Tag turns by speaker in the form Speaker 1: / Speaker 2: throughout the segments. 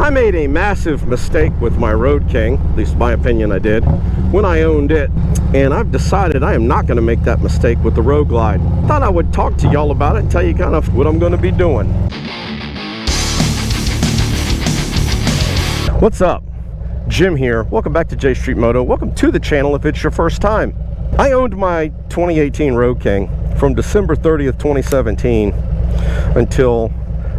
Speaker 1: I made a massive mistake with my Road King, at least in my opinion I did, when I owned it, and I've decided I am not going to make that mistake with the Road Glide. Thought I would talk to y'all about it and tell you kind of what I'm going to be doing. What's up? Jim here. Welcome back to J Street Moto. Welcome to the channel if it's your first time. I owned my 2018 Road King from December 30th, 2017 until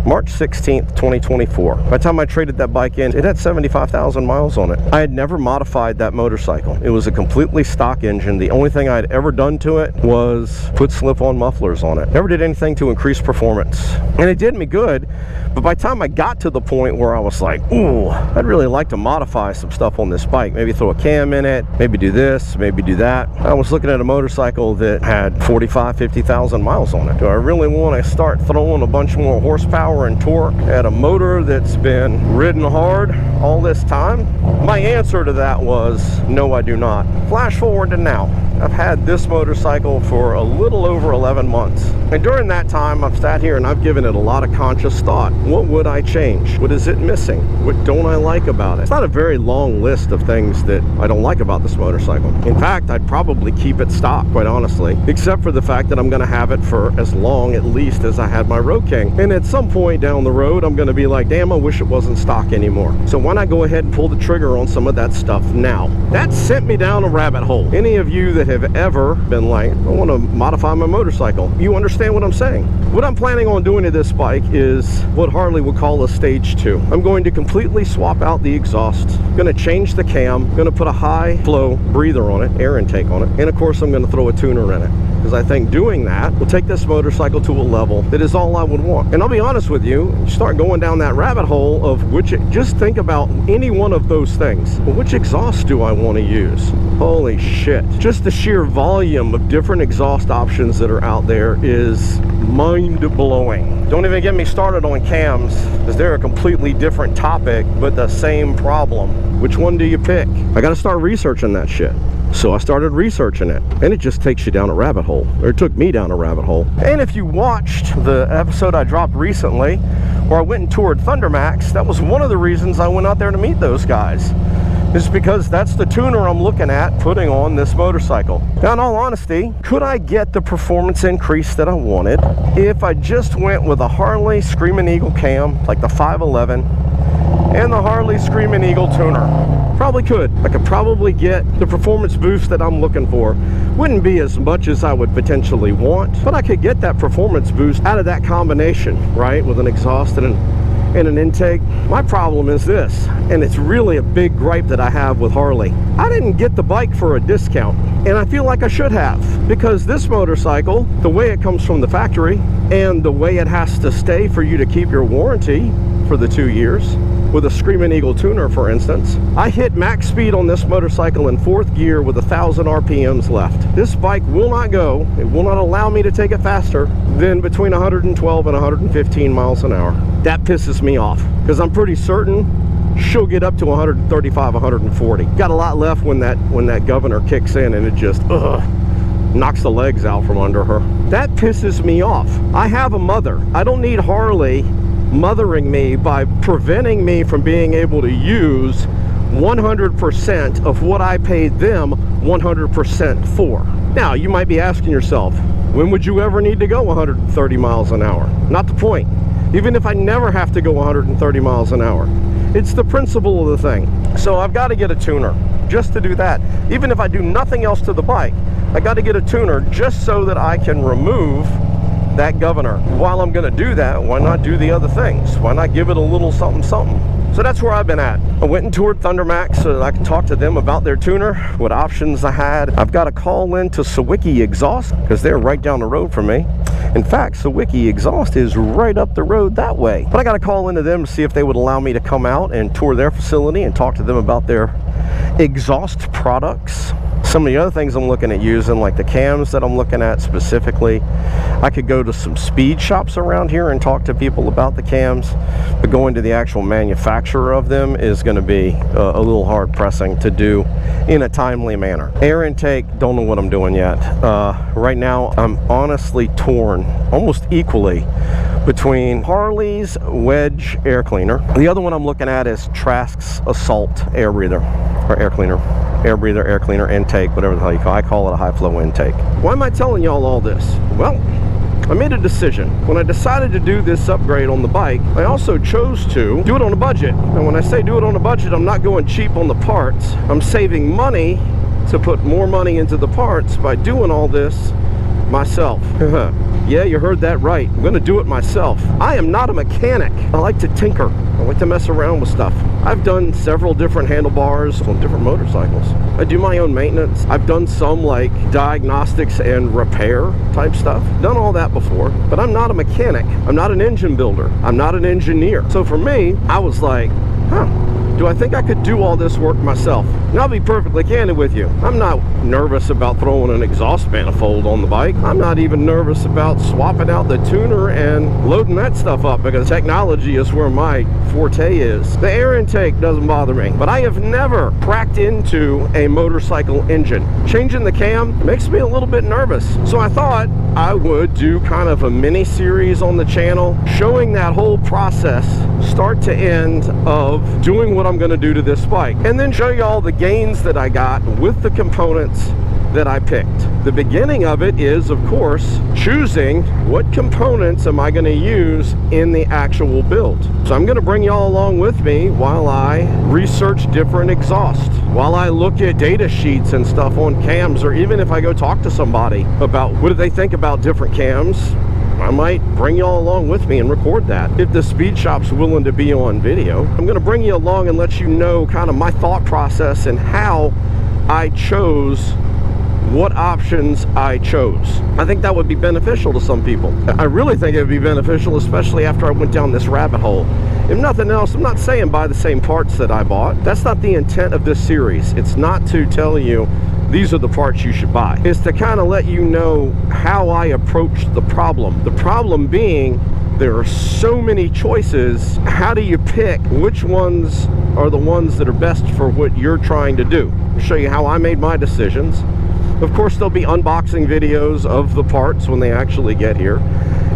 Speaker 1: March 16th, 2024. By the time I traded that bike in, it had 75,000 miles on it. I had never modified that motorcycle. It was a completely stock engine. The only thing I had ever done to it was put slip-on mufflers on it. Never did anything to increase performance. And it did me good, but by the time I got to the point where I was like, ooh, I'd really like to modify some stuff on this bike. Maybe throw a cam in it, maybe do this, maybe do that. I was looking at a motorcycle that had 50,000 miles on it. Do I really want to start throwing a bunch more horsepower and torque at a motor that's been ridden hard all this time? My answer to that was no, I do not. Flash forward to now. I've had this motorcycle for a little over 11 months, and during that time I've sat here and I've given it a lot of conscious thought. What would I change? What is it missing? What don't I like about it? It's not a very long list of things that I don't like about this motorcycle. In fact, I'd probably keep it stock, quite honestly, except for the fact that I'm going to have it for as long at least as I had my Road King, and at some point down the road I'm going to be like, damn, I wish it wasn't stock anymore. So why not go ahead and pull the trigger on some of that stuff now? That sent me down a rabbit hole. Any of you that have ever been like, I want to modify my motorcycle, you understand what I'm saying. What I'm planning on doing to this bike is what Harley would call a stage 2. I'm going to completely swap out the exhaust, going to change the cam, going to put a high flow breather on it, air intake on it, and of course I'm going to throw a tuner in it, because I think doing that will take this motorcycle to a level that is all I would want. And I'll be honest with you, you start going down that rabbit hole of just think about any one of those things. Well, which exhaust do I want to use? Holy shit. Just the sheer volume of different exhaust options that are out there is mind-blowing. Don't even get me started on cams, because they're a completely different topic, but the same problem. Which one do you pick? I got to start researching that shit. So I started researching it, and it just takes you down a rabbit hole, or it took me down a rabbit hole. And if you watched the episode I dropped recently, where I went and toured Thundermax, that was one of the reasons I went out there to meet those guys. It's because that's the tuner I'm looking at putting on this motorcycle. Now, in all honesty, could I get the performance increase that I wanted if I just went with a Harley Screamin Eagle cam, like the 511, and the Harley Screamin Eagle tuner? Probably could. I could probably get the performance boost that I'm looking for. Wouldn't be as much as I would potentially want, but I could get that performance boost out of that combination, right? With an exhaust and an intake. My problem is this, and it's really a big gripe that I have with Harley. I didn't get the bike for a discount, and I feel like I should have, because this motorcycle, the way it comes from the factory and the way it has to stay for you to keep your warranty for the 2 years, with a Screamin Eagle tuner, for instance, I hit max speed on this motorcycle in 4th gear with 1,000 RPMs left. This bike will not go, it will not allow me to take it faster than between 112 and 115 miles an hour. That pisses me off, because I'm pretty certain she'll get up to 135, 140. Got a lot left when that governor kicks in, and it just knocks the legs out from under her. That pisses me off. I have a mother. I don't need Harley mothering me by preventing me from being able to use 100% of what I paid them 100% for. Now, you might be asking yourself, when would you ever need to go 130 miles an hour? Not the point. Even if I never have to go 130 miles an hour. It's the principle of the thing. So I've got to get a tuner just to do that. Even if I do nothing else to the bike, I got to get a tuner just so that I can remove that governor. While I'm going to do that, why not do the other things? Why not give it a little something something? So that's where I've been at. I went and toured Thundermax so that I could talk to them about their tuner, what options I had. I've got a call in to Sawicki Exhaust, because they're right down the road from me. In fact, Sawicki Exhaust is right up the road that way. But I got to call into them to see if they would allow me to come out and tour their facility and talk to them about their exhaust products. Some of the other things I'm looking at using, like the cams that I'm looking at specifically, I could go to some speed shops around here and talk to people about the cams, but going to the actual manufacturer of them is going to be a little hard pressing to do in a timely manner. Air intake, don't know what I'm doing yet. Right now I'm honestly torn almost equally between Harley's Wedge air cleaner. The other one I'm looking at is Trask's Assault air breather, or air cleaner. Air breather, air cleaner, intake, whatever the hell you call it. I call it a high flow intake. Why am I telling y'all all this? Well, I made a decision. When I decided to do this upgrade on the bike, I also chose to do it on a budget. And when I say do it on a budget, I'm not going cheap on the parts. I'm saving money to put more money into the parts by doing all this myself. Yeah, you heard that right. I'm gonna do it myself. I am not a mechanic. I like to tinker. I like to mess around with stuff. I've done several different handlebars on different motorcycles. I do my own maintenance. I've done some like diagnostics and repair type stuff. Done all that before, but I'm not a mechanic. I'm not an engine builder. I'm not an engineer. So for me, I was like, do I think I could do all this work myself? And I'll be perfectly candid with you. I'm not nervous about throwing an exhaust manifold on the bike. I'm not even nervous about swapping out the tuner and loading that stuff up, because technology is where my forte is. The air intake doesn't bother me, but I have never cracked into a motorcycle engine. Changing the cam makes me a little bit nervous. So I thought I would do kind of a mini series on the channel showing that whole process, start to end, of doing what I'm going to do to this bike, and then show you all the gains that I got with the components that I picked. The beginning of it is, of course, choosing what components am I going to use in the actual build. So I'm going to bring y'all along with me while I research different exhausts, while I look at data sheets and stuff on cams, or even if I go talk to somebody about what do they think about different cams. I might bring y'all along with me and record that. If the speed shop's willing to be on video, I'm going to bring you along and let you know kind of my thought process and how I chose what options I chose. I think that would be beneficial to some people. I really think it would be beneficial, especially after I went down this rabbit hole. If nothing else, I'm not saying buy the same parts that I bought. That's not the intent of this series. It's not to tell you these are the parts you should buy. It's to kind of let you know how I approach the problem. The problem being, there are so many choices. How do you pick which ones are the ones that are best for what you're trying to do? I'll show you how I made my decisions. Of course, there'll be unboxing videos of the parts when they actually get here.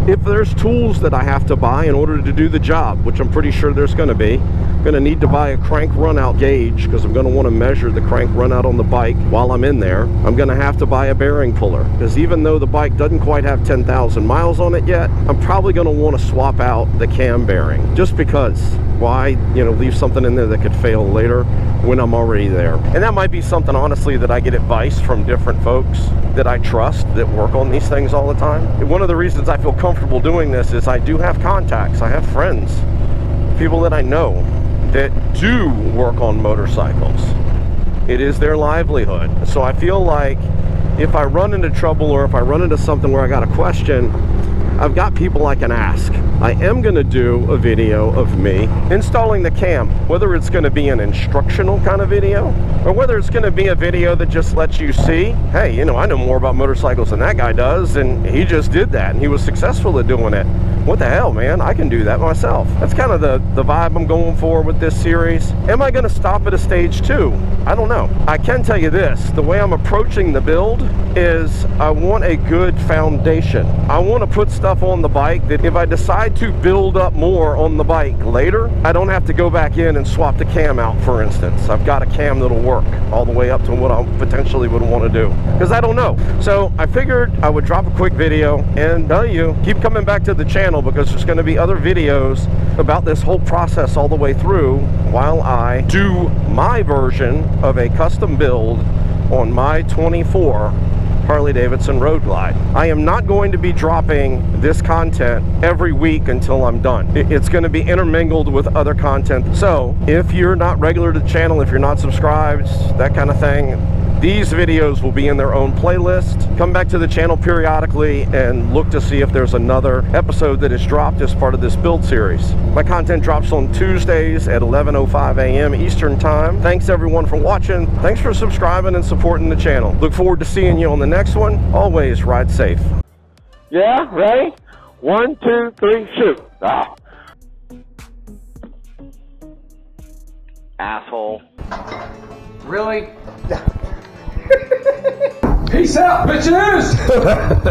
Speaker 1: If there's tools that I have to buy in order to do the job, which I'm pretty sure there's going to be, I'm going to need to buy a crank runout gauge because I'm going to want to measure the crank runout on the bike while I'm in there. I'm going to have to buy a bearing puller, because even though the bike doesn't quite have 10,000 miles on it yet, I'm probably going to want to swap out the cam bearing, just because. Why, leave something in there that could fail later when I'm already there. And that might be something, honestly, that I get advice from different folks that I trust that work on these things all the time. And one of the reasons I feel comfortable doing this is I do have contacts. I have friends, people that I know that do work on motorcycles. It is their livelihood. So I feel like if I run into trouble, or if I run into something where I got a question, I've got people I can ask. I am going to do a video of me installing the cam, whether it's going to be an instructional kind of video, or whether it's going to be a video that just lets you see, hey, I know more about motorcycles than that guy does, and he just did that, and he was successful at doing it. What the hell, man? I can do that myself. That's kind of the vibe I'm going for with this series. Am I going to stop at a stage 2? I don't know. I can tell you this, the way I'm approaching the build is I want a good foundation. I want to put stuff on the bike that if I decide to build up more on the bike later, I don't have to go back in and swap the cam out, for instance. I've got a cam that'll work all the way up to what I potentially would want to do, because I don't know. So I figured I would drop a quick video and tell you, keep coming back to the channel, because there's going to be other videos about this whole process all the way through while I do my version of a custom build on my 24 Harley Davidson Road Glide. I am not going to be dropping this content every week until I'm done. It's going to be intermingled with other content. So if you're not regular to the channel, if you're not subscribed, that kind of thing, these videos will be in their own playlist. Come back to the channel periodically and look to see if there's another episode that is dropped as part of this build series. My content drops on Tuesdays at 11:05 a.m. Eastern Time. Thanks everyone for watching. Thanks for subscribing and supporting the channel. Look forward to seeing you on the next one. Always ride safe.
Speaker 2: Yeah, ready? 1, 2, 3, shoot. Ah. Asshole.
Speaker 3: Really? Peace out, bitches!